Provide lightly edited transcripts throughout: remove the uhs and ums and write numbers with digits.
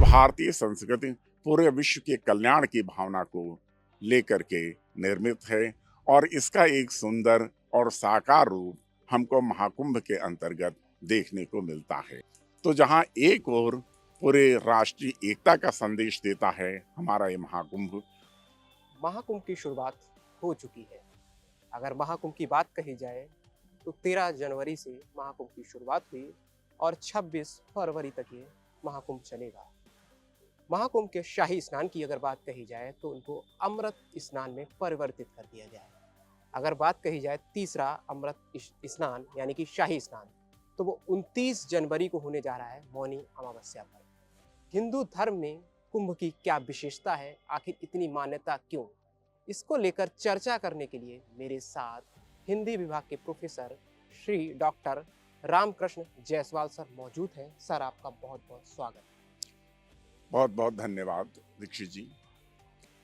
भारतीय संस्कृति पूरे विश्व के कल्याण की भावना को लेकर के निर्मित है और इसका एक सुंदर और साकार रूप हमको महाकुंभ के अंतर्गत देखने को मिलता है। तो जहां एक ओर पूरे राष्ट्रीय एकता का संदेश देता है हमारा ये महाकुंभ। महाकुंभ की शुरुआत हो चुकी है। अगर महाकुंभ की बात कही जाए तो 13 जनवरी से महाकुंभ की शुरुआत हुई और 26 फरवरी तक ये महाकुंभ चलेगा। महाकुंभ के शाही स्नान की अगर बात कही जाए तो उनको अमृत स्नान में परिवर्तित कर दिया गया है। अगर बात कही जाए तीसरा अमृत स्नान यानी कि शाही स्नान, तो वो 29 जनवरी को होने जा रहा है मौनी अमावस्या पर। हिंदू धर्म में कुंभ की क्या विशेषता है, आखिर इतनी मान्यता क्यों, इसको लेकर चर्चा करने के लिए मेरे साथ हिंदी विभाग के professor Shri doctor Ramkrishna Jaiswal sir मौजूद हैं। सर, आपका बहुत बहुत स्वागत। बहुत बहुत धन्यवाद दीक्षित जी।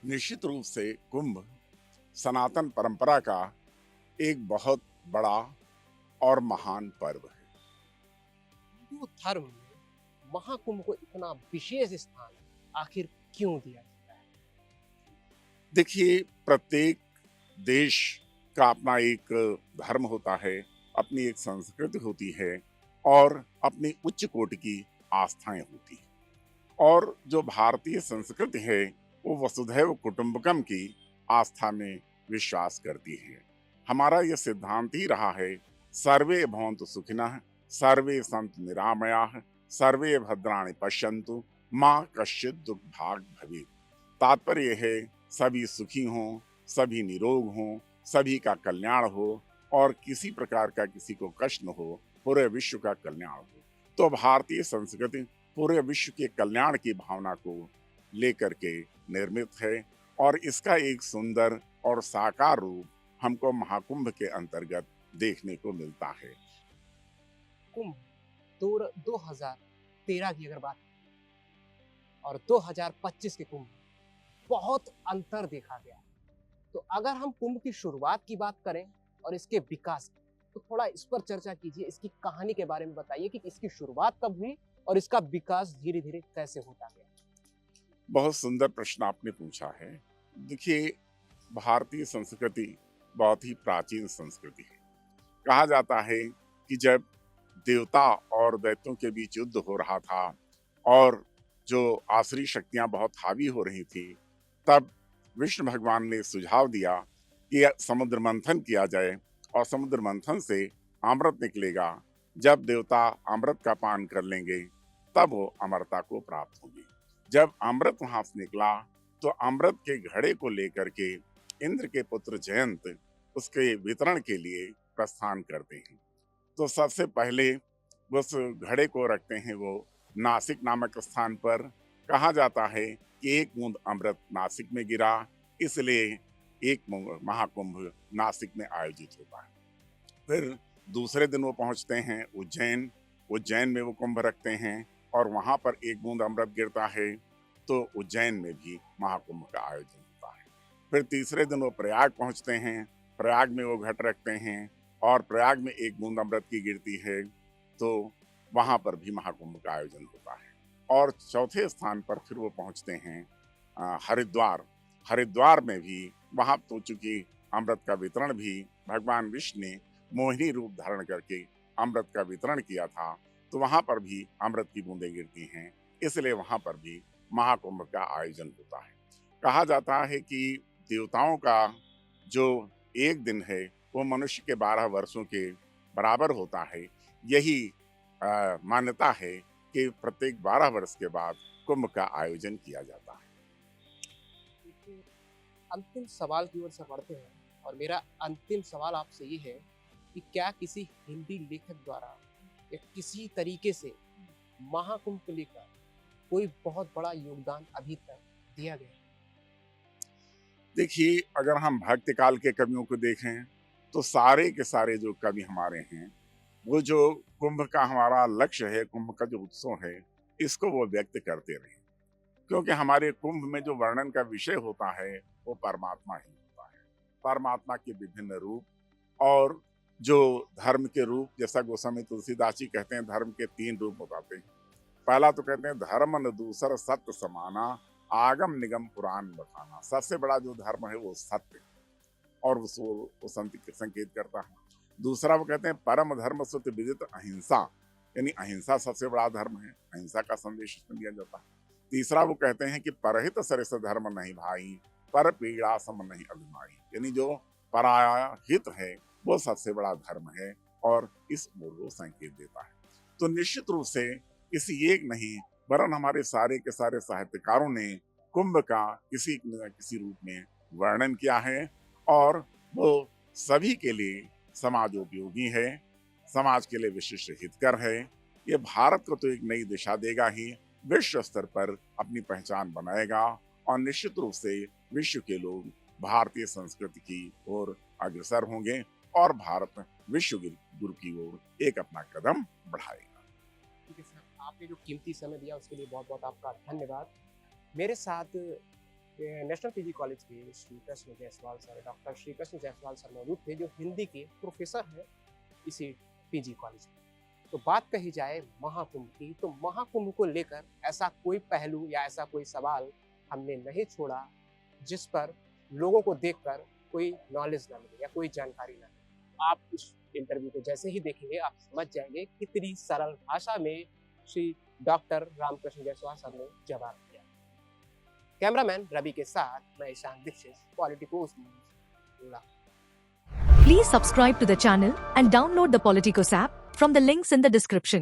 निश्चित रूप से कुंभ सनातन परंपरा का एक बहुत बड़ा और महान पर्व है। हिंदू धर्म में महाकुंभ को इतना विशेष स्थान आखिर क्यों दिया जाता है? देखिए, प्रत्येक देश का अपना एक धर्म होता है, अपनी एक संस्कृति होती है और अपनी उच्च कोटि की आस्थाएं होती हैं। और जो भारतीय संस्कृति है वो वसुधैव कुटुंबकम की आस्था में विश्वास करती है। हमारा यह सिद्धांत ही रहा है, सर्वे भवन्तु सुखिनः, सर्वे सन्तु निरामयाः, सर्वे भद्राणि पश्यन्तु, माँ कश्चित् दुर्भाग् भवेत्। तात्पर्य यह है, सभी सुखी हों, सभी निरोग हों, सभी का कल्याण हो और किसी प्रकार का किसी को कष्ट न हो, पूरे विश्व का कल्याण हो। तो भारतीय संस्कृति पूरे विश्व के कल्याण की भावना को लेकर के निर्मित है और इसका एक सुंदर और साकार रूप हमको महाकुंभ के अंतर्गत देखने को मिलता है। कुंभ 2013 की अगर बात और 2025 के कुंभ में बहुत अंतर देखा गया। तो अगर हम कुंभ की शुरुआत की बात करें और इसके विकास की, तो थोड़ा इस पर चर्चा कीजिए। इसकी कहानी के बारे में बताइए कि इसकी शुरुआत कब हुई और इसका विकास धीरे धीरे कैसे होता गया। बहुत सुंदर प्रश्न आपने पूछा है। देखिए, भारतीय संस्कृति बहुत ही प्राचीन संस्कृति है। कहा जाता है कि जब देवता और दैत्यों के बीच युद्ध हो रहा था और जो आसुरी शक्तियां बहुत हावी हो रही थी, तब विष्णु भगवान ने सुझाव दिया कि समुद्र मंथन किया जाए और समुद्र मंथन से अमृत निकलेगा। जब देवता अमृत का पान कर लेंगे तब वो अमरता को प्राप्त होगी। जब अमृत वहां से निकला तो अमृत के घड़े को लेकर के इंद्र के पुत्र जयंत उसके वितरण के लिए प्रस्थान करते हैं। तो सबसे पहले उस घड़े को रखते हैं वो नासिक नामक स्थान पर। कहा जाता है कि एक बूंद अमृत नासिक में गिरा, इसलिए एक महाकुंभ नासिक में आयोजित होता है। फिर दूसरे दिन वो पहुंचते हैं उज्जैन। उज्जैन में वो कुंभ रखते हैं और वहां पर एक बूंद अमृत गिरता है, तो उज्जैन में भी महाकुंभ का आयोजन होता है। फिर तीसरे दिन वो प्रयाग पहुंचते हैं, प्रयाग में वो घट रखते हैं और प्रयाग में एक बूंद अमृत की गिरती है, तो वहां पर भी महाकुंभ का आयोजन होता है। और चौथे स्थान पर फिर वो पहुंचते हैं हरिद्वार। हरिद्वार में भी वहां तो चूंकि अमृत का वितरण भी भगवान विष्णु ने मोहिनी रूप धारण करके अमृत का वितरण किया था, तो वहां पर भी अमृत की बूंदें गिरती हैं, इसलिए वहां पर भी महाकुंभ का आयोजन होता है। कहा जाता है कि देवताओं का जो एक दिन है वो मनुष्य के 12 वर्षों के बराबर होता है। यही मान्यता है कि प्रत्येक 12 वर्ष के बाद कुंभ का आयोजन किया जाता है। देखिए, अंतिम सवाल की ओर से बढ़ते हैं और मेरा अंतिम सवाल आपसे ये है कि क्या किसी हिंदी लेखक द्वारा या किसी तरीके से महाकुंभ को लेकर कोई बहुत बड़ा योगदान अभी तक दिया गया है? देखिए, अगर हम भक्ति काल के कवियों को देखें तो सारे के सारे जो कवि हमारे हैं, वो जो कुंभ का हमारा लक्ष्य है, कुंभ का जो उत्सव है, इसको वो व्यक्त करते रहे। क्योंकि हमारे कुंभ में जो वर्णन का विषय होता है वो परमात्मा ही होता है। परमात्मा के विभिन्न रूप और जो धर्म के रूप, जैसा गोस्वामी तुलसीदास जी कहते हैं, धर्म के 3 रूप बताते हैं। पहला तो कहते हैं धर्म न दूसर सत्य समाना, आगम निगम पुराण बखाना। सबसे बड़ा जो धर्म है वो सत्य और वो संकेत करता है। दूसरा वो कहते हैं परम धर्म सुत विदित अहिंसा, यानी अहिंसा सबसे बड़ा धर्म है, अहिंसा का संदेश इसमें दिया जाता है। तीसरा वो कहते हैं कि परहित सरिस धर्म नहीं भाई, पर पीड़ा सम नहीं अभिमाई, यानी जो पराया हित है वो सबसे बड़ा धर्म है और इस ओर वो संकेत देता है। तो निश्चित रूप से किसी एक नहीं वरन हमारे सारे के सारे साहित्यकारों ने कुंभ का किसी न किसी रूप में वर्णन किया है और वो सभी के लिए समाजोपयोगी है, समाज के लिए विशिष्ट हितकर है। ये भारत को तो एक नई दिशा देगा ही, विश्व स्तर पर अपनी पहचान बनाएगा और निश्चित रूप से विश्व के लोग भारतीय संस्कृति की ओर अग्रसर होंगे और भारत विश्व गुरु की ओर एक अपना कदम बढ़ाएगा। ठीक है सर, आपने जो कीमती समय दिया उसके लिए बहुत बहुत आपका धन्यवाद। मेरे साथ नेशनल पीजी कॉलेज के Shri Krishna Jaiswal sir, doctor Shri Krishna Jaiswal sir मौजूद थे, जो हिंदी के प्रोफेसर हैं इसी पीजी कॉलेज में। तो बात कही जाए महाकुंभ की, तो महाकुंभ को लेकर ऐसा कोई पहलू या ऐसा कोई सवाल हमने नहीं छोड़ा जिस पर लोगों को देखकर कोई नॉलेज ना मिले या कोई जानकारी ना मिले। आप इस इंटरव्यू को जैसे ही देखेंगे आप समझ जाएंगे कितनी सरल भाषा में श्री डॉक्टर रामकृष्ण जायसवाल सर ने जवाब दिया। कैमरामैन रवि के साथ मैं Ishan Dixit, Politicos news. Please subscribe to the channel and download the Politicos app from the links in the description.